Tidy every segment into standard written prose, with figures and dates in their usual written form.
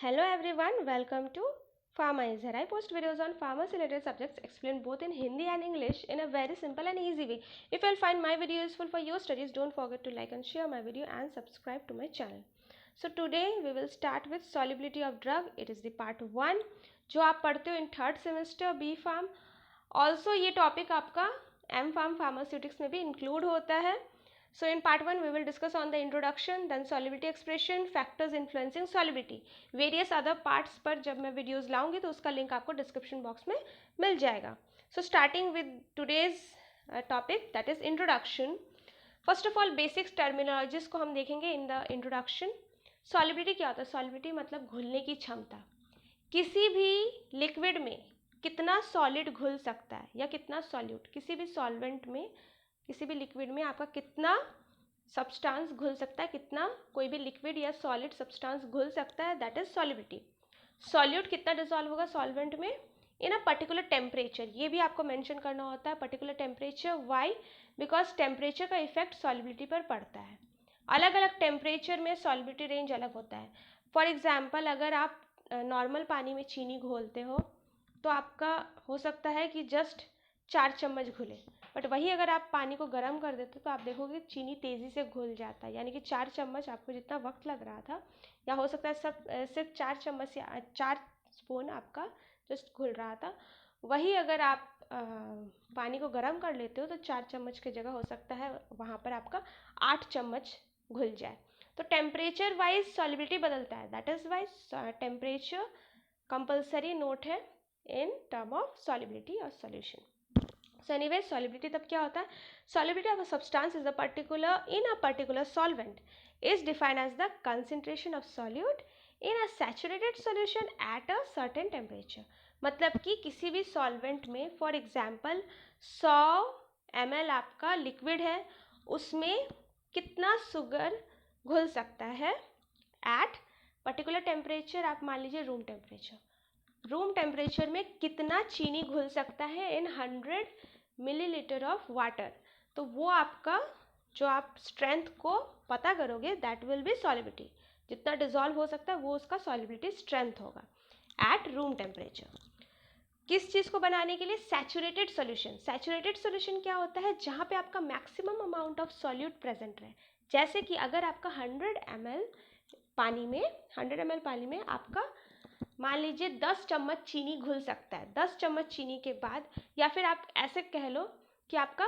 Hello everyone, welcome to Pharmizer. I post videos on pharmacy related subjects explained both in Hindi and English in a very simple and easy way. If you'll find my video useful for your studies, don't forget to like and share my video and subscribe to my channel. So today we will start with solubility of drug. It is the part 1 जो आप पढ़ते हो in third semester B Pharm. Also ये topic आपका M Pharm Pharmaceutics में भी include होता है. So in part 1 we will discuss on the introduction, then solubility expression, factors influencing solubility. Various other parts पर जब मैं videos लाऊंगी तो उसका link आपको description box में मिल जाएगा. So starting with today's topic, that is introduction. First of all basics terminologies को हम देखेंगे in the introduction. Solubility क्या होता है? Solubility मतलब घुलने की क्षमता. किसी भी liquid में कितना solid घुल सकता है या कितना solute, किसी भी solvent में, किसी भी लिक्विड में आपका कितना सब्सटेंस घुल सकता है, कितना कोई भी लिक्विड या सॉलिड सब्सटेंस घुल सकता है, दैट इज सॉल्युबिलिटी. सॉल्यूट कितना डिसॉल्व होगा सॉल्वेंट में इन अ पर्टिकुलर टेम्परेचर, ये भी आपको मेंशन करना होता है. Particular temperature, why? Because temperature का इफेक्ट सॉल्युबिलिटी पर पड़ता है. अलग अलग टेम्परेचर में सॉल्युबिलिटी रेंज अलग होता है. फॉर एग्जाम्पल अगर आप नॉर्मल पानी में चीनी घोलते हो तो आपका हो सकता है कि जस्ट 4 चम्मच घुले, बट वही अगर आप पानी को गर्म कर देते तो आप देखोगे चीनी तेज़ी से घुल जाता है. यानी कि 4 चम्मच आपको जितना वक्त लग रहा था, या हो सकता है सब सिर्फ 4 चम्मच या 4 स्पून आपका जस्ट घुल रहा था, वही अगर आप पानी को गर्म कर लेते हो तो 4 चम्मच की जगह हो सकता है वहाँ पर आपका 8 चम्मच घुल जाए. तो टेम्परेचर वाइज सॉल्युबिलिटी बदलता है. That is wise temperature compulsory note है इन टर्म ऑफ सॉल्युबिलिटी और सॉल्यूशन. So anyway, solubility तब क्या होता है? Solubility of a substance is a particular solvent is defined as the concentration of solute in a saturated solution at a certain temperature. मतलब कि किसी भी solvent में for example 100 ml आपका liquid है, उसमें कितना सुगर घुल सकता है at particular temperature. आप मान लीजिए रूम टेम्परेचर में कितना चीनी घुल सकता है इन 100 मिलीलीटर ऑफ वाटर. तो वो आपका जो आप स्ट्रेंथ को पता करोगे दैट विल बी सॉल्युबिलिटी. जितना डिजॉल्व हो सकता है वो उसका सॉल्युबिलिटी स्ट्रेंथ होगा एट रूम टेम्परेचर. किस चीज़ को बनाने के लिए? Saturated solution. सैचुरेटेड सोल्यूशन क्या होता है? जहाँ पे आपका maximum amount of solute present रहे. जैसे कि अगर आपका 100 ml पानी में आपका मान लीजिए 10 चम्मच चीनी घुल सकता है. 10 चम्मच चीनी के बाद, या फिर आप ऐसे कह लो कि आपका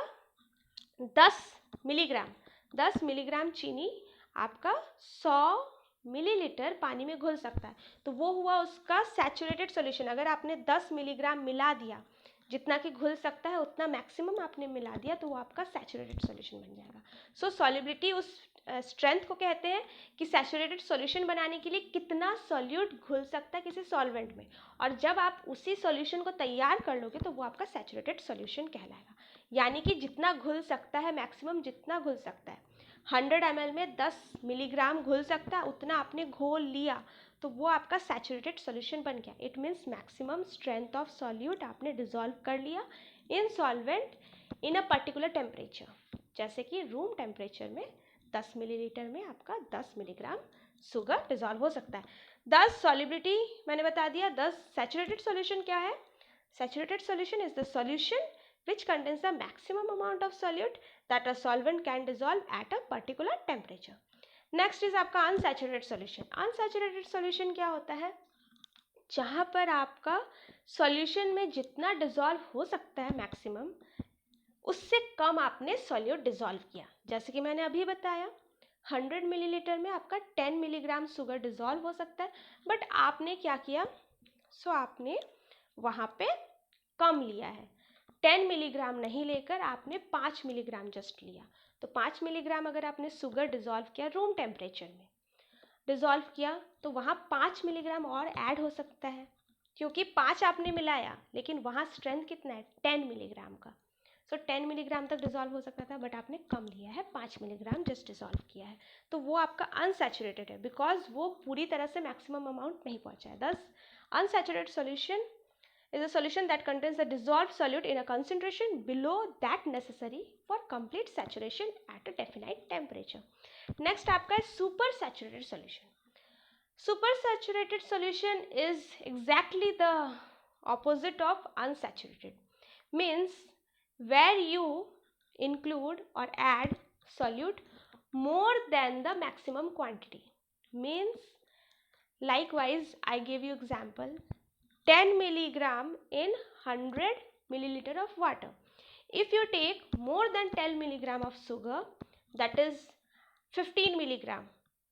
10 मिलीग्राम चीनी आपका 100 मिलीलीटर पानी में घुल सकता है. तो वो हुआ उसका सैचुरेटेड सॉल्यूशन. अगर आपने 10 मिलीग्राम मिला दिया, जितना कि घुल सकता है उतना मैक्सिमम आपने मिला दिया, तो वो आपका सैचुरेटेड सॉल्यूशन बन जाएगा. सो सॉल्युबिलिटी उस स्ट्रेंथ को कहते हैं कि सैचुरेटेड सॉल्यूशन बनाने के लिए कितना सॉल्यूट घुल सकता है किसी सॉल्वेंट में, और जब आप उसी सॉल्यूशन को तैयार कर लोगे तो वो आपका सैचुरेटेड सॉल्यूशन कहलाएगा. यानी कि जितना घुल सकता है, मैक्सिमम जितना घुल सकता है, 100 ml में 10 मिलीग्राम घुल सकता है, उतना आपने घोल लिया तो वो आपका सैचुरेटेड सॉल्यूशन बन गया. It means maximum strength of solute आपने डिसॉल्व कर लिया इन solvent in a particular temperature. जैसे कि रूम टेम्परेचर में 10 मिलीलीटर में आपका 10 मिलीग्राम शुगर डिसॉल्व हो सकता है. 10 सॉल्युबिलिटी मैंने बता दिया. 10 सैचुरेटेड सॉल्यूशन क्या है? Saturated solution is the solution which contains the maximum amount of solute that a solvent can dissolve at a particular temperature. Next is आपका अनसैचुरेटेड सॉल्यूशन. अनसैचुरेटेड सॉल्यूशन क्या होता है? जहाँ पर आपका सॉल्यूशन में जितना डिसॉल्व हो सकता है मैक्सिमम, उससे कम आपने सॉल्यूट डिसॉल्व किया. जैसे कि मैंने अभी बताया 100 मिलीलीटर में आपका 10 मिलीग्राम शुगर डिसॉल्व हो सकता है, बट आपने क्या किया? सो आपने वहाँ पे कम लिया है. 10 मिलीग्राम नहीं लेकर आपने 5 मिलीग्राम जस्ट लिया. तो 5 मिलीग्राम अगर आपने शुगर डिसॉल्व किया रूम टेम्परेचर में डिसॉल्व किया, तो वहाँ 5 मिलीग्राम और ऐड हो सकता है, क्योंकि 5 आपने मिलाया लेकिन वहाँ स्ट्रेंथ कितना है? 10 मिलीग्राम का. सो 10 मिलीग्राम तक डिसॉल्व हो सकता था, बट आपने कम लिया है, 5 मिलीग्राम जस्ट डिसॉल्व किया है. तो वो आपका अनसैचुरेटेड है, बिकॉज वो पूरी तरह से मैक्सिमम अमाउंट नहीं पहुँचा है. दस unsaturated solution is a solution that contains the dissolved solute in a concentration below that necessary for complete saturation at a definite temperature. Next आपका है super saturated solution. Supersaturated solution is exactly the opposite of unsaturated. Means where you include or add solute more than the maximum quantity. Means likewise, I gave you example 10 milligram in 100 milliliter of water. If you take more than 10 milligram of sugar, that is 15 milligram,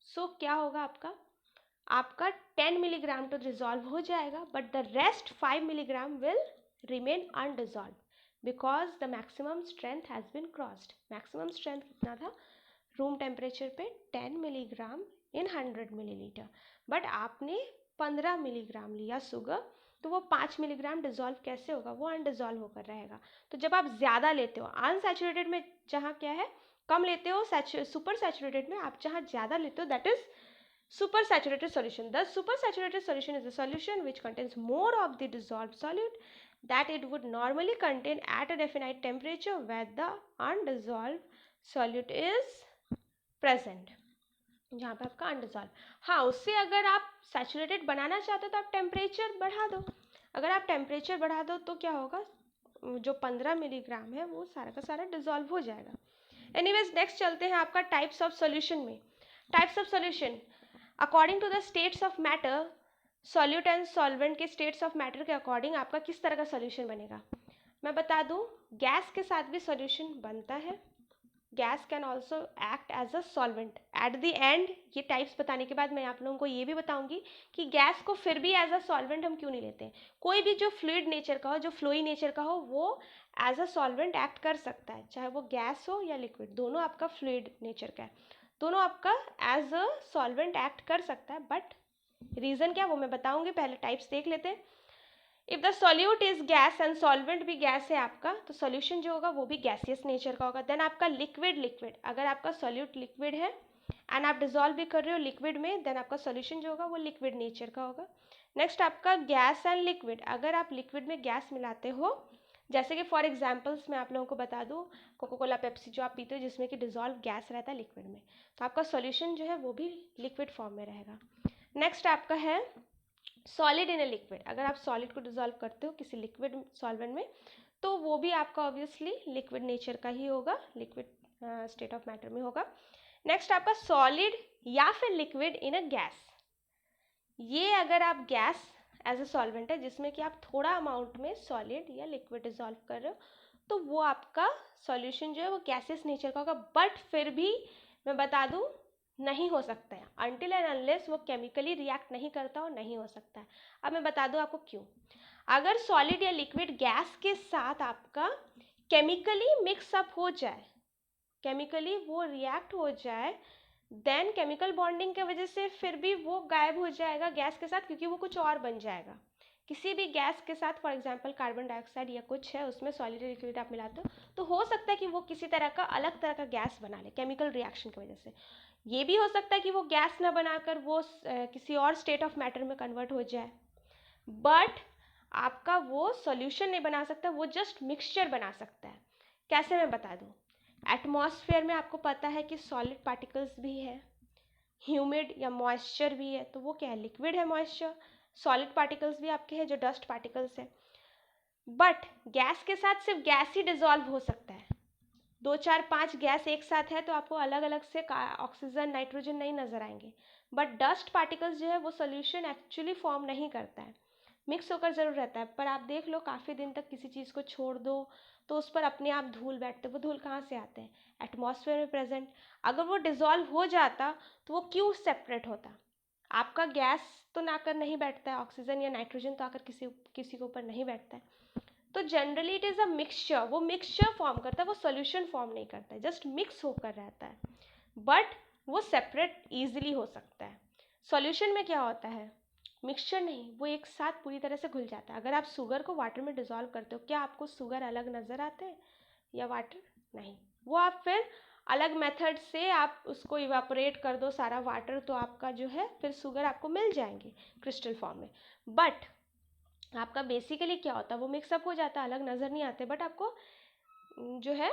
so क्या होगा आपका 10 milligram तो dissolve हो जाएगा, but the rest 5 milligram will remain undissolved because the maximum strength has been crossed. maximum strength कितना था room temperature पे 10 milligram in 100 millilitre, but आपने 15 मिलीग्राम लिया शुगर, तो वो 5 मिलीग्राम डिजोल्व कैसे होगा, वो अनडिजोल्व होकर रहेगा. तो जब आप ज़्यादा लेते हो अनसैचुरेटेड में, जहाँ क्या है कम लेते हो, सुपर सैचुरेटेड में आप जहाँ ज़्यादा लेते हो, that is supersaturated solution. The supersaturated solution is a solution which contains more of the dissolved solute that it would normally contain at a definite temperature where the undissolved solute is present. जहाँ पे आपका undissolved. हाँ, उससे अगर आप saturated बनाना चाहते हो तो आप टेम्परेचर बढ़ा दो. अगर आप टेम्परेचर बढ़ा दो तो क्या होगा, जो 15 मिलीग्राम है वो सारा का सारा डिजॉल्व हो जाएगा. एनीवेज नेक्स्ट चलते हैं आपका टाइप्स ऑफ सॉल्यूशन में. Types of solution according to the states of matter, solute and solvent के स्टेट्स ऑफ मैटर के अकॉर्डिंग आपका किस तरह का सॉल्यूशन बनेगा. मैं बता दूं, गैस के साथ भी सॉल्यूशन बनता है. Gas can also act as a solvent. At the end ये टाइप्स बताने के बाद मैं आप लोगों को ये भी बताऊंगी कि गैस को फिर भी एज अ सॉल्वेंट हम क्यों नहीं लेते हैं. कोई भी जो फ्लूइड नेचर का हो, जो फ्लोई नेचर का हो, वो एज अ सॉल्वेंट एक्ट कर सकता है, चाहे वो गैस हो या लिक्विड. दोनों आपका फ्लूइड नेचर का है, दोनों आपका एज अ सॉल्वेंट एक्ट कर सकता है. बट रीज़न क्या वो मैं बताऊंगी, पहले टाइप्स देख लेते हैं. If the solute is gas and solvent भी गैस है आपका, तो सॉल्यूशन जो होगा वो भी गैसियस नेचर का होगा. देन आपका लिक्विड, अगर आपका सॉल्यूट लिक्विड है एंड आप डिजोल्व भी कर रहे हो लिक्विड में, देन आपका सॉल्यूशन जो होगा वो लिक्विड नेचर का होगा. नेक्स्ट आपका गैस एंड लिक्विड, अगर आप लिक्विड में गैस मिलाते हो, जैसे कि फॉर एग्जाम्पल्स मैं आप लोगों को बता दूँ, कोका कोला पेप्सी जो आप पीते हो जिसमें कि डिजोल्व गैस रहता है लिक्विड में, तो आपका सॉल्यूशन जो है वो भी लिक्विड फॉर्म में रहेगा. नेक्स्ट आपका है सॉलिड इन ए लिक्विड. अगर आप सॉलिड को डिजोल्व करते हो किसी लिक्विड सॉल्वेंट में, तो वो भी आपका ऑब्वियसली लिक्विड नेचर का ही होगा, लिक्विड स्टेट ऑफ मैटर में होगा. नेक्स्ट आपका सॉलिड या फिर लिक्विड इन अ गैस. ये अगर आप गैस एज अ सॉल्वेंट है जिसमें कि आप थोड़ा अमाउंट में सॉलिड या लिक्विड डिजोल्व कर रहे हो, तो वो आपका सॉल्यूशन जो है वो गैसियस नेचर का होगा. बट फिर भी मैं बता दूं, नहीं हो सकता है अनटिल एंड अनलेस वो केमिकली रिएक्ट नहीं करता हो, नहीं हो सकता है. अब मैं बता दूं आपको क्यों. अगर सॉलिड या लिक्विड गैस के साथ आपका केमिकली मिक्सअप हो जाए, केमिकली वो रिएक्ट हो जाए, देन केमिकल बॉन्डिंग की वजह से फिर भी वो गायब हो जाएगा गैस के साथ, क्योंकि वो कुछ और बन जाएगा. किसी भी गैस के साथ फॉर एग्जांपल कार्बन डाइऑक्साइड या कुछ है, उसमें सॉलिड लिक्विड आप मिलाते हो, तो हो सकता है कि वो किसी तरह का अलग तरह का गैस बना ले केमिकल रिएक्शन की वजह से. ये भी हो सकता है कि वो गैस ना बनाकर वो किसी और स्टेट ऑफ मैटर में कन्वर्ट हो जाए, बट आपका वो सॉल्यूशन नहीं बना सकता, वो जस्ट मिक्सचर बना सकता है. कैसे मैं बता दूं, एटमॉस्फेयर में आपको पता है कि सॉलिड पार्टिकल्स भी है, ह्यूमिड या मॉइस्चर भी है, तो वो क्या है, लिक्विड है मॉइस्चर. सॉलिड पार्टिकल्स भी आपके हैं जो डस्ट पार्टिकल्स है. बट गैस के साथ सिर्फ गैस ही डिजोल्व हो सकता है. 2 4 5 गैस एक साथ है तो आपको अलग अलग से ऑक्सीजन नाइट्रोजन नहीं नजर आएंगे. बट डस्ट पार्टिकल्स जो है वो सोल्यूशन एक्चुअली फॉर्म नहीं करता है, मिक्स होकर ज़रूर रहता है. पर आप देख लो काफ़ी दिन तक किसी चीज़ को छोड़ दो तो उस पर अपने आप धूल बैठते. वो धूल कहाँ से आते हैं, एटमॉस्फेयर में प्रेजेंट. अगर वो डिजोल्व हो जाता तो वो क्यों सेपरेट होता. आपका गैस तो ना कर नहीं बैठता है, ऑक्सीजन या नाइट्रोजन तो आकर किसी किसी के ऊपर नहीं बैठता है. तो generally it is a mixture, वो मिक्सचर फॉर्म करता है, वो सोल्यूशन फॉर्म नहीं करता है, जस्ट मिक्स होकर रहता है. बट वो सेपरेट ईजिली हो सकता है. सॉल्यूशन में क्या होता है, मिक्सचर नहीं, वो एक साथ पूरी तरह से घुल जाता है. अगर आप शुगर को वाटर में डिजोल्व करते हो, क्या आपको शुगर अलग नज़र आते हैं या वाटर, नहीं. वो आप फिर अलग मेथड से आप उसको इवापोरेट कर दो सारा वाटर, तो आपका जो है फिर शुगर आपको मिल जाएंगे क्रिस्टल फॉर्म में. बट आपका बेसिकली क्या होता है, वो मिक्सअप हो जाता है, अलग नज़र नहीं आते, बट आपको जो है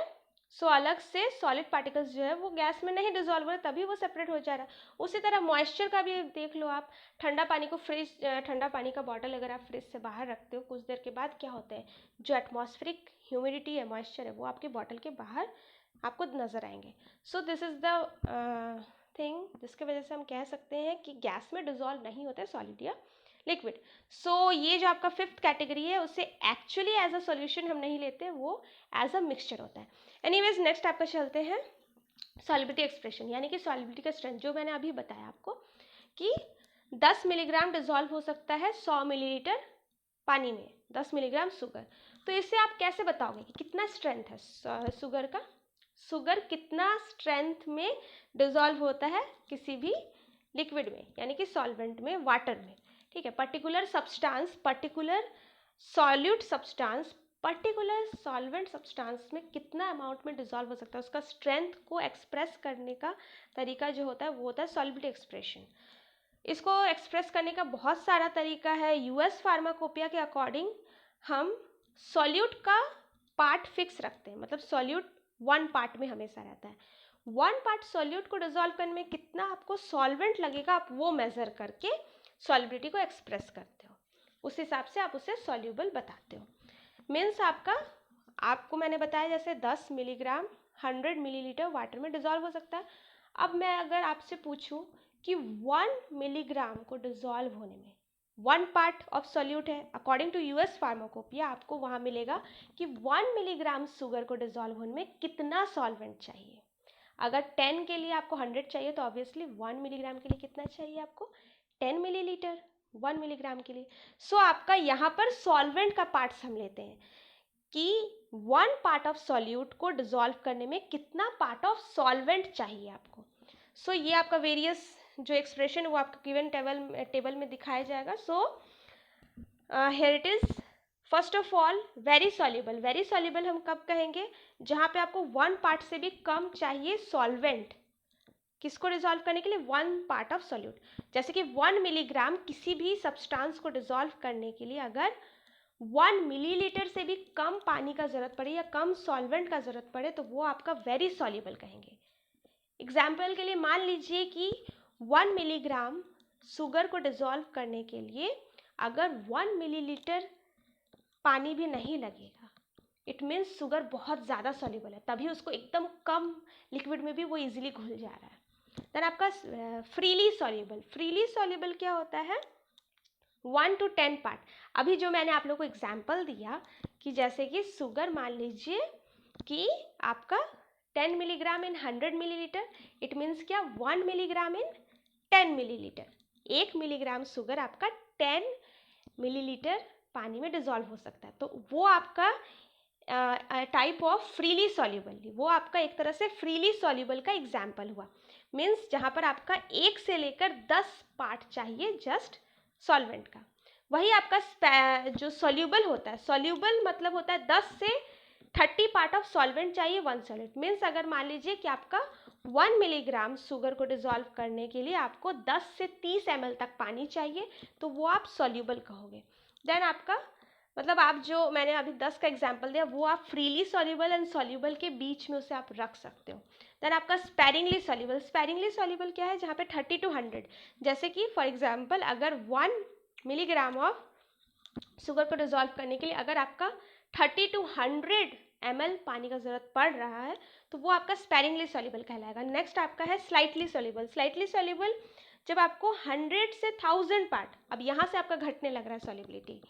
सो अलग से सॉलिड पार्टिकल्स जो है वो गैस में नहीं डिजोल्व हो रहे, तभी वो सेपरेट हो जा रहा है। उसी तरह मॉइस्चर का भी देख लो आप, ठंडा पानी को फ्रिज, ठंडा पानी का बॉटल अगर आप फ्रिज से बाहर रखते हो, कुछ देर के बाद क्या होता है, जो एटमॉस्फेरिक ह्यूमिडिटी है, मॉइस्चर है, वो आपके बॉटल के बाहर आपको नजर आएंगे। So this is the thing जिसके वजह से हम कह सकते हैं कि गैस में डिजोल्व नहीं होता है सॉलिड या लिक्विड। सो ये जो आपका फिफ्थ कैटेगरी है, उसे एक्चुअली एज अ सॉल्यूशन हम नहीं लेते, वो एज अ मिक्सचर होता है। एनीवेज नेक्स्ट आपका चलते हैं सॉल्युबिलिटी एक्सप्रेशन, यानी कि सॉल्युबिलिटी का स्ट्रेंथ, जो मैंने अभी बताया आपको कि 10 मिलीग्राम डिजोल्व हो सकता है 100 मिलीलीटर पानी में, 10 मिलीग्राम शुगर। तो इसे आप कैसे बताओगे कि कितना स्ट्रेंथ है शुगर का, शुगर कितना स्ट्रेंथ में डिजोल्व होता है किसी भी लिक्विड में, यानी कि सॉल्वेंट में, वाटर में, ठीक है। Particular substance, particular solute substance, particular solvent substance में कितना अमाउंट में डिजोल्व हो सकता है, उसका स्ट्रेंथ को एक्सप्रेस करने का तरीका जो होता है वो होता है सॉल्युबिलिटी एक्सप्रेशन। इसको एक्सप्रेस करने का बहुत सारा तरीका है। यूएस फार्माकोपिया के अकॉर्डिंग हम सॉल्यूट का पार्ट फिक्स रखते हैं, मतलब सॉल्यूट 1 पार्ट में हमेशा रहता है। 1 पार्ट सॉल्यूट को डिजोल्व करने में कितना आपको सॉल्वेंट लगेगा, आप वो मेजर करके सॉल्युबिलिटी को एक्सप्रेस करते हो, उस हिसाब से आप उसे सॉल्यूबल बताते हो। मीन्स आपको मैंने बताया जैसे 10 मिलीग्राम 100 मिलीलीटर वाटर में डिजोल्व हो सकता है। अब मैं अगर आपसे पूछूं कि 1 मिलीग्राम को डिजोल्व होने में 1 पार्ट ऑफ सॉल्यूट है, अकॉर्डिंग टू यूएस फार्माकोपिया आपको वहाँ मिलेगा कि 1 मिलीग्राम शुगर को डिजोल्व होने में कितना सॉल्वेंट चाहिए। अगर 10 के लिए आपको 100 चाहिए तो ऑब्वियसली 1 मिलीग्राम के लिए कितना चाहिए आपको, 10 मिलीलीटर 1 मिलीग्राम के लिए। सो आपका यहाँ पर सॉल्वेंट का पार्ट्स हम लेते हैं कि 1 पार्ट ऑफ सॉल्यूट को डिजोल्व करने में कितना पार्ट ऑफ सॉल्वेंट चाहिए आपको। सो ये आपका वेरियस जो एक्सप्रेशन वो आपको गिवन टेबल में दिखाया जाएगा। So here it is, first of all very soluble. Very soluble हम कब कहेंगे, जहाँ पे आपको 1 पार्ट से भी कम चाहिए सॉल्वेंट, किसको डिजोल्व करने के लिए, 1 पार्ट ऑफ सॉल्यूट। जैसे कि 1 मिलीग्राम किसी भी सब्सटेंस को डिजोल्व करने के लिए अगर 1 मिलीलीटर से भी कम पानी का ज़रूरत पड़े या कम सॉल्वेंट का ज़रूरत पड़े तो वो आपका वेरी सॉल्युबल कहेंगे। एग्जाम्पल के लिए मान लीजिए कि 1 मिलीग्राम शुगर को डिजोल्व करने के लिए अगर 1 मिलीलीटर पानी भी नहीं लगेगा, इट मीन्स शुगर बहुत ज़्यादा सॉल्युबल है, तभी उसको एकदम कम लिक्विड में भी वो इजीली घुल जा रहा है। देन आपका फ्रीली सॉल्युबल। फ्रीली सॉल्युबल क्या होता है, 1 to 10 पार्ट। अभी जो मैंने आप लोग को एग्जाम्पल दिया कि जैसे कि शुगर मान लीजिए कि आपका 10 milligram in 100 millilitre, it means क्या, 1 मिलीग्राम इन 10 मिलीलीटर। 1 मिलीग्राम शुगर आपका 10 मिलीलीटर पानी में डिजोल्व हो सकता है, तो वो आपका टाइप ऑफ फ्रीली सॉल्युबल, वो आपका एक तरह से फ्रीली सॉल्युबल का एग्जाम्पल हुआ। मीन्स जहाँ पर आपका 1 से लेकर 10 पार्ट चाहिए जस्ट सॉल्वेंट का। वही आपका जो सॉल्युबल होता है, सॉल्युबल मतलब होता है 10 से 30 पार्ट ऑफ सॉल्वेंट चाहिए 1 सॉल्वेंट। मीन्स अगर मान लीजिए कि आपका 1 मिलीग्राम शुगर को डिजोल्व करने के लिए आपको 10 से 30 ml तक पानी चाहिए, तो वो आप सॉल्युबल कहोगे। देन आपका मतलब आप जो मैंने अभी 10 का एग्जाम्पल दिया वो आप फ्रीली सॉल्युबल एंड सॉल्युबल के बीच में उसे आप रख सकते हो। देन आपका स्पेरिंगली सॉल्युबल। स्पेरिंगली सॉल्युबल क्या है, जहाँ पे 30 to 100, जैसे कि फॉर एग्जाम्पल अगर 1 मिलीग्राम ऑफ शुगर को डिजोल्व करने के लिए अगर आपका 30 to 100 ml पानी का ज़रूरत पड़ रहा है तो वो आपका स्पेरिंगली सॉल्युबल कहलाएगा। नेक्स्ट आपका है स्लाइटली सॉल्युबल। स्लाइटली सॉल्युबल जब आपको 100 से 1000 पार्ट, अब यहाँ से आपका घटने लग रहा है सॉल्युबिलिटी,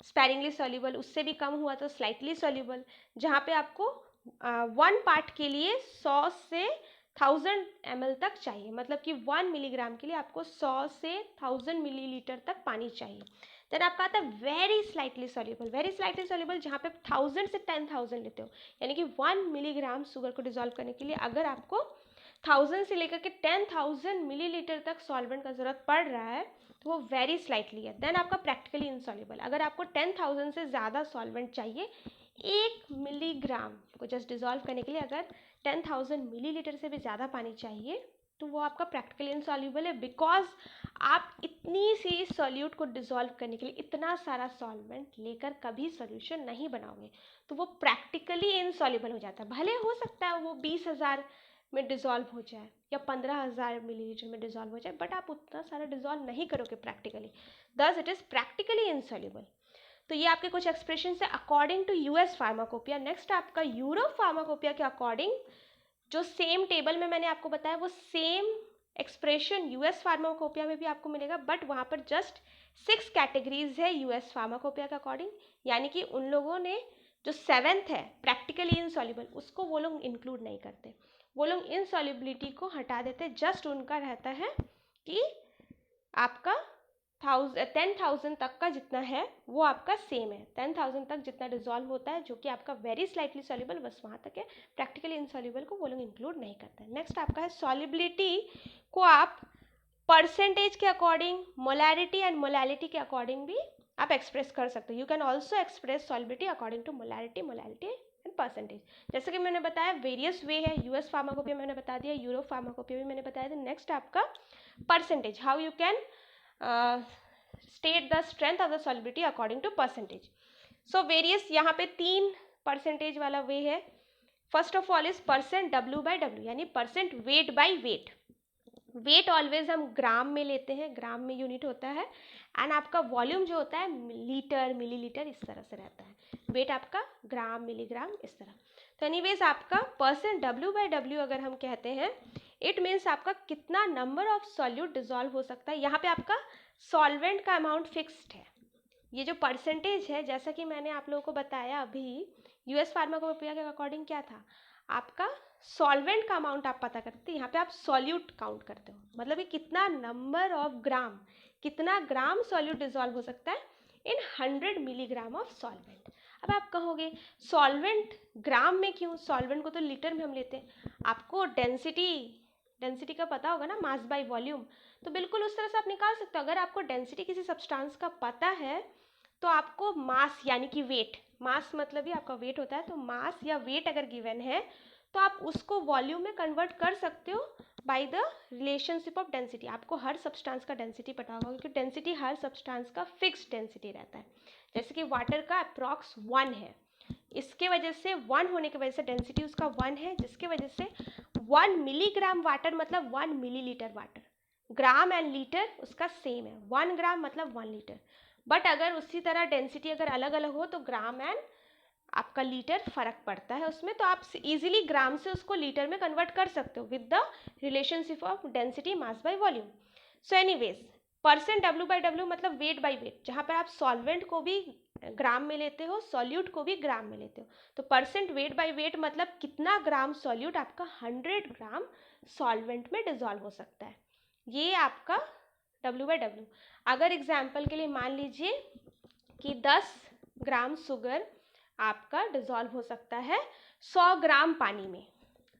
स्पेरिंगली सॉल्युबल उससे भी कम हुआ तो स्लाइटली सॉल्युबल, जहाँ पे आपको 1 पार्ट के लिए 100 से 1000 ml तक चाहिए, मतलब कि 1 मिलीग्राम के लिए आपको 100 से 1000 मिलीलीटर तक पानी चाहिए। देन आपका आता है very slightly soluble. Very slightly soluble जहाँ पे 1000 से 10,000 लेते हो, यानी कि 1 मिलीग्राम शुगर को डिजोल्व करने के लिए अगर आपको 1000 से लेकर के 10,000 मिलीलीटर तक सॉल्वेंट का ज़रूरत पड़ रहा है तो वो वेरी स्लाइटली है। देन आपका प्रैक्टिकली इनसॉल्युबल। अगर आपको 10,000 से ज़्यादा सॉल्वेंट चाहिए 1 मिलीग्राम को जस्ट डिजोल्व करने के लिए, अगर 10,000 मिलीलीटर से भी ज़्यादा पानी चाहिए तो वो आपका प्रैक्टिकली इनसॉल्यूबल है, बिकॉज आप इतनी सी सॉल्यूट को डिसॉल्व करने के लिए इतना सारा सॉल्वेंट लेकर कभी सॉल्यूशन नहीं बनाओगे, तो वो प्रैक्टिकली इनसॉल्यूबल हो जाता है। भले हो सकता है वो 20,000 में डिसॉल्व हो जाए या 15,000 मिलीलीटर में डिसॉल्व हो जाए, बट आप उतना सारा डिसॉल्व नहीं करोगे practically, thus it is practically insoluble. तो ये आपके कुछ एक्सप्रेशन है according to US pharmacopoeia. Next आपका यूरोप फार्माकोपिया के अकॉर्डिंग, जो सेम टेबल में मैंने आपको बताया वो सेम एक्सप्रेशन यूएस फार्माकोपिया में भी आपको मिलेगा, बट वहाँ पर जस्ट 6 कैटेगरीज है यूएस फार्माकोपिया के अकॉर्डिंग, यानी कि उन लोगों ने जो 7th है प्रैक्टिकली इनसॉल्युबल, उसको वो लोग इंक्लूड नहीं करते, वो लोग इनसॉल्युबिलिटी को हटा देते। जस्ट उनका रहता है कि आपका 10,000 तक का जितना है वो आपका सेम है, 10,000 तक जितना डिजॉल्व होता है जो कि आपका वेरी स्लाइटली सॉल्युबल, बस वहाँ तक है। प्रैक्टिकली इनसॉल्युबल को वो लोग इंक्लूड नहीं करते हैं। नेक्स्ट आपका है सॉल्युबिलिटी को आप परसेंटेज के अकॉर्डिंग, मोलैरिटी एंड मोलैलिटी के अकॉर्डिंग भी आप एक्सप्रेस कर सकते हो। You can also express solubility according to molarity and percentage. जैसे कि मैंने बताया वेरियस वे है, यूएस फार्माकोपिया मैंने बता दिया, यूरोप फार्माकोपिया भी मैंने बताया था। नेक्स्ट आपका percentage, how you can state the strength of the solubility according to percentage. So various यहाँ पे 3 परसेंटेज वाला वे है। First of all is percent W by W, यानी percent weight by weight. Weight always हम gram में लेते हैं, ग्राम में यूनिट होता है, एंड आपका वॉल्यूम जो होता है लीटर मिलीलीटर इस तरह से रहता है। वेट आपका ग्राम मिलीग्राम इस तरह। तो एनीवेज आपका परसेंट W by W अगर हम कहते हैं, इट मीन्स आपका कितना नंबर ऑफ सॉल्यूट डिजॉल्व हो सकता है। यहाँ पे आपका सॉल्वेंट का अमाउंट फिक्स्ड है। ये जो परसेंटेज है, जैसा कि मैंने आप लोगों को बताया अभी, यूएस फार्माकोपिया के अकॉर्डिंग क्या था, आपका सॉल्वेंट का अमाउंट आप पता करते हैं, यहाँ पे आप सॉल्यूट काउंट करते हो, मतलब कि कितना नंबर ऑफ ग्राम, कितना ग्राम सॉल्यूट डिजॉल्व हो सकता है इन 100 मिलीग्राम ऑफ सॉल्वेंट। अब आप कहोगे सॉल्वेंट ग्राम में क्यों, सॉल्वेंट को तो लीटर में हम लेते हैं। आपको डेंसिटी का पता होगा ना, मास बाय वॉल्यूम, तो बिल्कुल उस तरह से आप निकाल सकते हो। अगर आपको डेंसिटी किसी सब्सटेंस का पता है तो आपको मास यानी कि वेट, मास मतलब ही आपका वेट होता है, तो मास या वेट अगर गिवन है तो आप उसको वॉल्यूम में कन्वर्ट कर सकते हो by the relationship of density. आपको हर सब्सटेंस का डेंसिटी पता होगा, क्योंकि डेंसिटी हर सब्सटेंस का फिक्स्ड डेंसिटी रहता है। जैसे कि वाटर का अप्रॉक्स 1 है, इसके वजह से 1 होने की वजह से डेंसिटी उसका 1 है, जिसके वजह से 1 मिलीग्राम वाटर मतलब 1 millilitre water. Gram and litre उसका सेम है, 1 ग्राम मतलब 1 लीटर। बट अगर उसी तरह डेंसिटी अगर अलग अलग हो तो ग्राम एंड आपका लीटर फर्क पड़ता है उसमें, तो आप इजीली ग्राम से उसको लीटर में कन्वर्ट कर सकते हो with the relationship of density mass by volume. So anyways percent W by W मतलब वेट बाय वेट, जहाँ पर आप सॉल्वेंट को भी ग्राम में लेते हो, सॉल्यूट को भी ग्राम में लेते हो। तो परसेंट वेट बाय वेट मतलब कितना ग्राम सॉल्यूट आपका 100 ग्राम सॉल्वेंट में डिजॉल्व हो सकता है, ये आपका W by W। अगर एग्जाम्पल के लिए मान लीजिए कि 10 ग्राम शुगर आपका डिजॉल्व हो सकता है 100 ग्राम पानी में,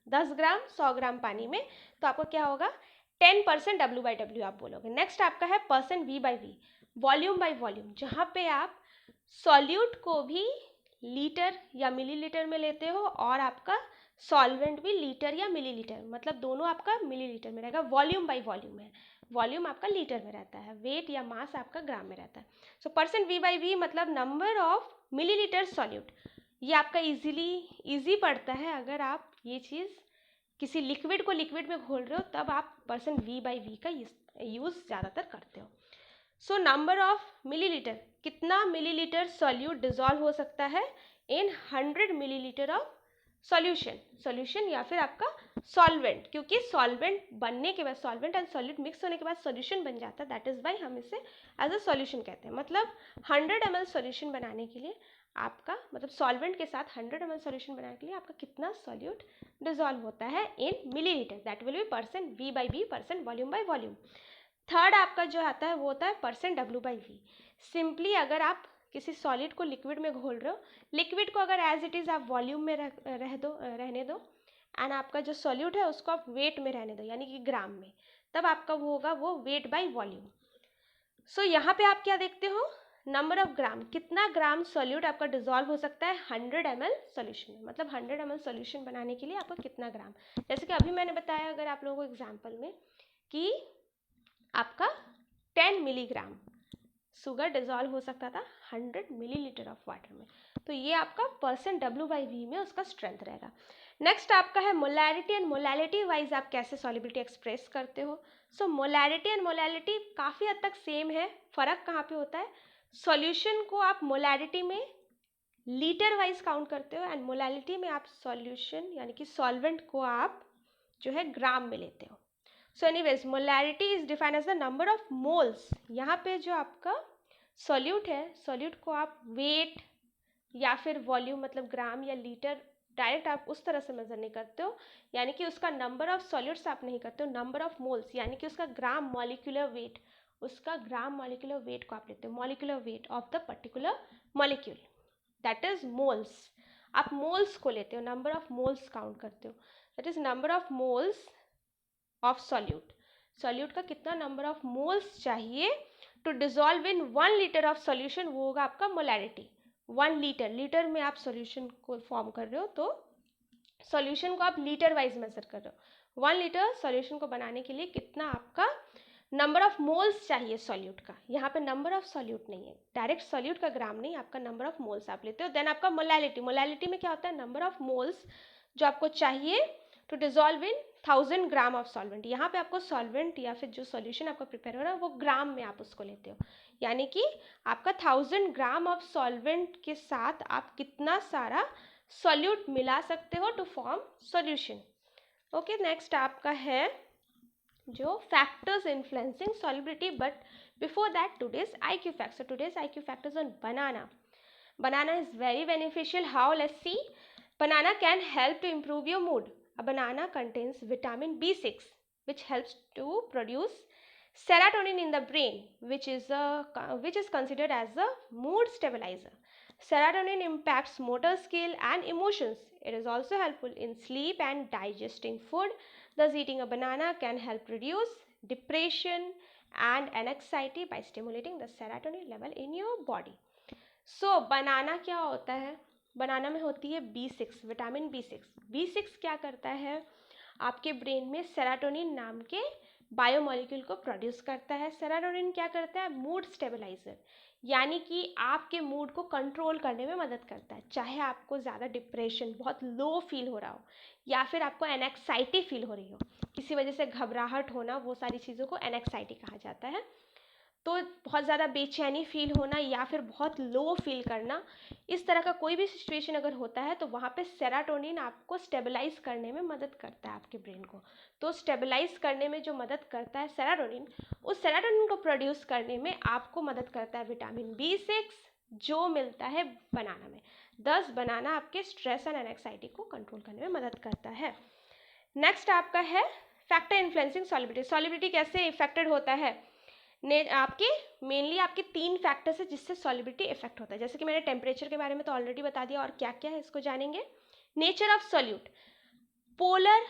10 ग्राम 100 ग्राम पानी में, तो आपको क्या होगा 10% W by W आप बोलोगे। नेक्स्ट आपका है percent V by V, volume by volume, जहाँ पे आप सॉल्यूट को भी लीटर या मिलीलीटर में लेते हो और आपका सॉल्वेंट भी लीटर या मिलीलीटर, मतलब दोनों आपका मिलीलीटर में रहेगा। वॉल्यूम बाय वॉल्यूम है, वॉल्यूम आपका लीटर में रहता है, वेट या मास आपका ग्राम में रहता है। सो परसेंट V by V मतलब नंबर ऑफ मिलीलीटर सॉल्यूट। ये आपका इजी पड़ता है अगर आप ये चीज़ किसी लिक्विड को लिक्विड में घोल रहे हो, तब आप परसेंट V by V का यूज़ ज़्यादातर करते हो। सो नंबर ऑफ मिलीलीटर, कितना मिलीलीटर सॉल्यूट डिजॉल्व हो सकता है इन 100 मिलीलीटर ऑफ सॉल्यूशन या फिर आपका सॉल्वेंट, क्योंकि सॉल्वेंट बनने के बाद, सॉल्वेंट एंड सॉल्यूट मिक्स होने के बाद सॉल्यूशन बन जाता है, दैट इज़ वाई हम इसे एज अ सॉल्यूशन कहते हैं। मतलब 100 ml सॉल्यूशन बनाने के लिए आपका, मतलब सॉल्वेंट के साथ 100 ml सॉल्यूशन बनाने के लिए आपका कितना सॉल्यूट डिजॉल्व होता है in millilitre, that will be percent V by V, percent volume by volume. Third आपका जो आता है वो होता है percent W by V। Simply अगर आप किसी सॉलिड को लिक्विड में घोल रहे हो, लिक्विड को अगर एज इट इज़ आप वॉल्यूम में रहने दो एंड आपका जो सॉल्यूट है उसको आप वेट में रहने दो, यानी कि ग्राम में, तब आपका वो होगा वो वेट बाय वॉल्यूम। सो यहाँ पे आप क्या देखते हो, नंबर ऑफ ग्राम, कितना ग्राम सॉल्यूट आपका डिजॉल्व हो सकता है 100 ml सॉल्यूशन में, मतलब 100 ml सॉल्यूशन बनाने के लिए आपको कितना ग्राम, जैसे कि अभी मैंने बताया अगर आप लोगों को एग्जांपल में कि आपका 10 मिलीग्राम शुगर डिजॉल्व हो सकता था 100 मिलीलीटर ऑफ वाटर में, तो ये आपका परसेंट W/V में उसका स्ट्रेंथ रहेगा। नेक्स्ट आपका है मोलैरिटी एंड मोलैलिटी वाइज आप कैसे सॉल्युबिलिटी एक्सप्रेस करते हो। सो मोलैरिटी एंड मोलैलिटी काफ़ी हद तक सेम है, फ़र्क कहाँ पे होता है, सॉल्यूशन को आप मोलैरिटी में लीटर वाइज काउंट करते हो एंड मोलैलिटी में आप सॉल्यूशन यानी कि सॉल्वेंट को आप जो है ग्राम में लेते हो। So anyways molarity is defined as the number of moles, यहाँ पे जो आपका सॉल्यूट है, सॉल्यूट को आप वेट या फिर वॉल्यूम मतलब ग्राम या लीटर डायरेक्ट आप उस तरह से मेजर नहीं करते हो, यानी कि उसका नंबर ऑफ सॉल्यूट्स आप नहीं करते हो, नंबर ऑफ मोल्स यानी कि उसका ग्राम मॉलिक्यूलर वेट, उसका ग्राम मॉलिक्यूलर वेट को आप लेते हो, molecular weight of the particular molecule, that is moles. आप मोल्स को लेते हो, नंबर ऑफ मोल्स काउंट करते हो, that is number of moles of solute, solute का कितना नंबर ऑफ मोल्स चाहिए to dissolve in 1 litre of solution, वो होगा आपका मोलैरिटी। 1 लीटर, लीटर में आप सॉल्यूशन को फॉर्म कर रहे हो तो सॉल्यूशन को आप लीटर वाइज मेजर कर रहे हो, 1 लीटर सॉल्यूशन को बनाने के लिए कितना आपका नंबर ऑफ मोल्स चाहिए सॉल्यूट का, यहाँ पे नंबर ऑफ सॉल्यूट नहीं है, डायरेक्ट सॉल्यूट का ग्राम नहीं, आपका नंबर ऑफ मोल्स आप लेते हो। देन आपका मोलैलिटी, मोलैलिटी में क्या होता है, नंबर ऑफ मोल्स जो आपको चाहिए to dissolve in 1000 gram of solvent, यहाँ पे आपको सॉल्वेंट या फिर जो सॉल्यूशन आपका प्रिपेयर हो रहा है वो ग्राम में आप उसको लेते हो, यानी कि आपका 1000 ग्राम ऑफ सॉल्वेंट के साथ आप कितना सारा सॉल्यूट मिला सकते हो to form solution. Okay, next आपका है जो factors influencing solubility, but before that today's IQ fact. So today's IQ fact is on banana. Banana is very beneficial. How? Let's see. Banana can help to improve your mood. A banana contains vitamin B6, which helps to produce serotonin in the brain, which is considered as a mood stabilizer. Serotonin impacts motor skill and emotions. It is also helpful in sleep and digesting food. Thus, eating a banana can help reduce depression and anxiety by stimulating the serotonin level in your body. सो बनाना क्या होता है, बनाना में होती है B6, vitamin B6 क्या करता है, आपके ब्रेन में सेरोटोनिन नाम के बायोमोलिक्यूल को प्रोड्यूस करता है। सेरोटोनिन क्या करता है, मूड स्टेबलाइजर, यानी कि आपके मूड को कंट्रोल करने में मदद करता है, चाहे आपको ज़्यादा डिप्रेशन, बहुत लो फील हो रहा हो या फिर आपको एनेक्साइटी फील हो रही हो, किसी वजह से घबराहट होना, वो सारी चीज़ों को एनेक्साइटी कहा जाता है। तो बहुत ज़्यादा बेचैनी फील होना या फिर बहुत लो फील करना, इस तरह का कोई भी सिचुएशन अगर होता है तो वहाँ पे सेरोटोनिन आपको स्टेबलाइज करने में मदद करता है आपके ब्रेन को। तो स्टेबलाइज करने में जो मदद करता है सेरोटोनिन, उस सेरोटोनिन को प्रोड्यूस करने में आपको मदद करता है विटामिन B6 जो मिलता है बनाना में। दस बनाना आपके स्ट्रेस एंड एनेक्साइटी को कंट्रोल करने में मदद करता है। नेक्स्ट आपका है फैक्टर इन्फ्लुएंसिंग सॉल्युबिलिटी। सॉल्युबिलिटी कैसे इफेक्टेड होता है, आपके मेनली आपके 3 फैक्टर्स है जिससे सॉल्युबिलिटी इफेक्ट होता है, जैसे कि मैंने टेम्परेचर के बारे में तो ऑलरेडी बता दिया, और क्या क्या है इसको जानेंगे। Nature of solute, polar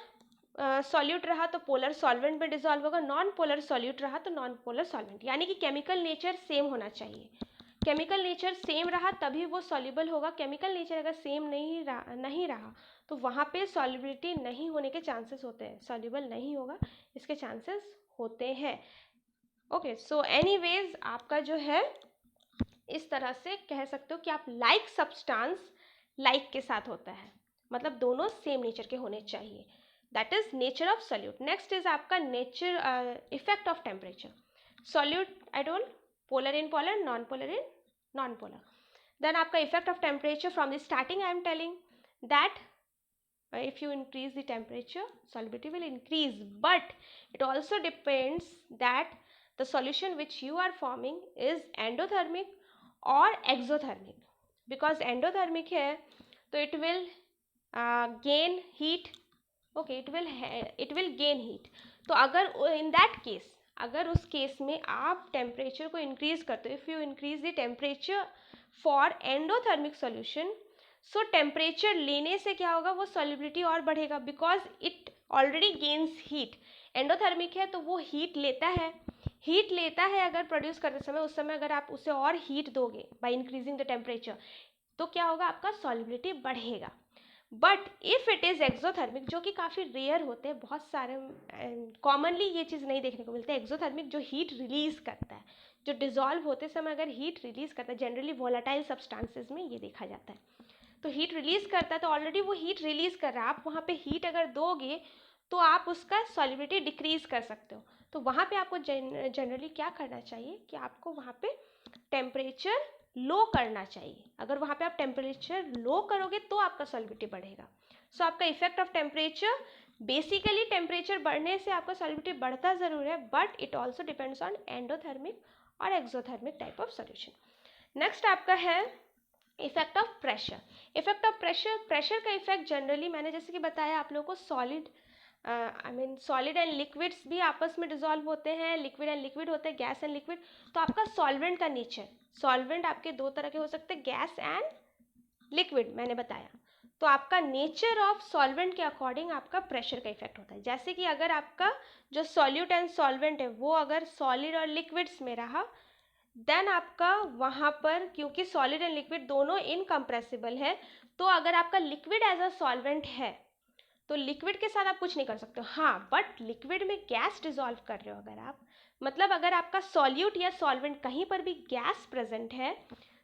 solute रहा तो पोलर सॉल्वेंट में डिजॉल्व होगा, नॉन पोलर सॉल्यूट रहा तो नॉन पोलर सॉल्वेंट, यानी कि केमिकल नेचर सेम होना चाहिए, केमिकल नेचर सेम रहा तभी वो सॉल्युबल होगा, केमिकल नेचर अगर सेम नहीं रहा तो वहाँ पे सॉल्युबिलिटी नहीं होने के चांसेस होते हैं, सॉल्युबल नहीं होगा इसके चांसेस होते हैं। ओके, सो एनीवेज आपका जो है इस तरह से कह सकते हो कि आप लाइक सब्सटेंस लाइक के साथ होता है, मतलब दोनों सेम नेचर के होने चाहिए, that is nature of solute. Next is आपका nature effect of temperature. Solute I told polar in polar, non polar in non polar. Then आपका effect of temperature from the starting I am telling that if you increase the temperature solubility will increase, but it also depends that the solution which you are forming is endothermic or exothermic, because endothermic है तो it will gain heat, okay, it will gain heat। तो अगर in that case, अगर उस case में आप temperature को increase करते हो, if you increase the temperature for endothermic solution, so temperature लेने से क्या होगा, वो सॉल्युबिलिटी और बढ़ेगा, because it already gains heat. Endothermic है तो वो हीट लेता है, हीट लेता है अगर प्रोड्यूस करते समय, उस समय अगर आप उसे और हीट दोगे बाय इंक्रीजिंग द टेम्परेचर, तो क्या होगा, आपका सॉल्युबिलिटी बढ़ेगा। But if it is exothermic, जो कि काफ़ी रेयर होते हैं, बहुत सारे कॉमनली ये चीज़ नहीं देखने को मिलता है। एक्सोथर्मिक जो हीट रिलीज़ करता है, जो डिज़ोल्व होते समय अगर हीट रिलीज़ करता है, जनरली वोलाटाइल सब्सटेंसेस में ये देखा जाता है, तो हीट रिलीज़ करता है, तो ऑलरेडी वो हीट रिलीज़ कर रहा है, आप वहाँ पे हीट अगर दोगे तो आप उसका सॉल्युबिलिटी डिक्रीज़ कर सकते हो। तो वहाँ पे आपको जनरली क्या करना चाहिए कि आपको वहाँ पे टेम्परेचर लो करना चाहिए। अगर वहाँ पे आप टेम्परेचर लो करोगे तो आपका सॉल्युबिलिटी बढ़ेगा। सो आपका effect of temperature, basically temperature बढ़ने से आपका सॉल्युबिलिटी बढ़ता ज़रूर है, but it also depends on endothermic और exothermic type of solution. Next आपका है effect of pressure. Effect of pressure, pressure का इफेक्ट जनरली मैंने जैसे कि बताया आप लोगों को, सॉलिड सॉलिड एंड लिक्विड्स भी आपस में डिजॉल्व होते हैं, लिक्विड एंड लिक्विड होते हैं, गैस एंड लिक्विड। तो आपका सॉल्वेंट का नेचर, सॉल्वेंट आपके दो तरह के हो सकते हैं, गैस एंड लिक्विड मैंने बताया। तो आपका नेचर ऑफ सॉल्वेंट के अकॉर्डिंग आपका प्रेशर का इफेक्ट होता है। जैसे कि अगर आपका जो सॉल्यूट एंड सॉल्वेंट है वो अगर सॉलिड और लिक्विड्स में रहा, देन आपका वहाँ पर, क्योंकि सॉलिड एंड लिक्विड दोनों इनकम्प्रेसिबल है, तो अगर आपका लिक्विड एज अ सॉल्वेंट है तो लिक्विड के साथ आप कुछ नहीं कर सकते हो। हाँ, बट लिक्विड में गैस डिजॉल्व कर रहे हो अगर आप, मतलब अगर आपका सॉल्यूट या सॉल्वेंट कहीं पर भी गैस प्रेजेंट है,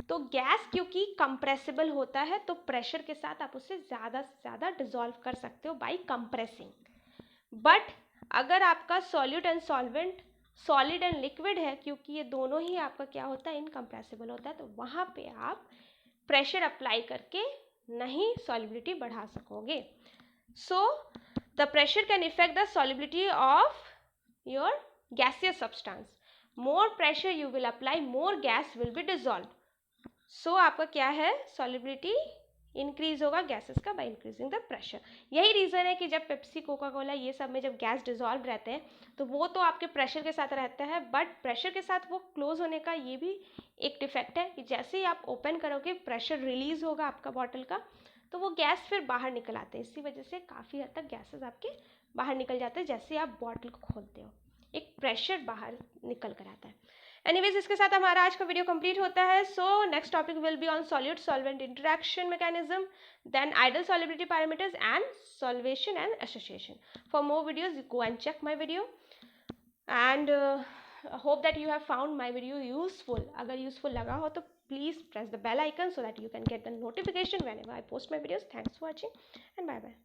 तो गैस क्योंकि कंप्रेसिबल होता है, तो प्रेशर के साथ आप उसे ज़्यादा से ज़्यादा डिजॉल्व कर सकते हो बाई कंप्रेसिंग। बट अगर आपका solute and solvent solid and liquid है, क्योंकि ये दोनों ही आपका क्या होता है, इनकम्प्रेसिबल होता है, तो वहाँ पे आप प्रेशर अप्लाई करके नहीं सॉल्युबिलिटी बढ़ा सकोगे। So the pressure can affect the solubility of your gaseous substance. More pressure you will apply, more gas will be dissolved. So आपका क्या है, solubility इंक्रीज होगा गैसेस का बाय इंक्रीजिंग द प्रेशर। यही रीज़न है कि जब पेप्सी, कोका कोला ये सब में जब गैस डिजॉल्व रहते हैं, तो वो तो आपके प्रेशर के साथ रहता है, बट प्रेशर के साथ वो क्लोज होने का ये भी एक डिफेक्ट है कि जैसे ही आप ओपन करोगे प्रेशर रिलीज होगा आपका बॉटल का, तो वो गैस फिर बाहर निकल आते हैं। इसी वजह से काफ़ी हद तक गैसेस आपके बाहर निकल जाते हैं जैसे आप बॉटल को खोलते हो, एक प्रेशर बाहर निकल कर आता है। एनीवेज, इसके साथ हमारा आज का वीडियो कंप्लीट होता है। So next topic will be on solute solvent interaction mechanism, then ideal solubility parameters and solvation and association. For more videos go and check my video and hope that you have found my video useful. अगर useful लगा हो तो please press the bell icon so that you can get the notification whenever I post my videos. Thanks for watching and bye bye.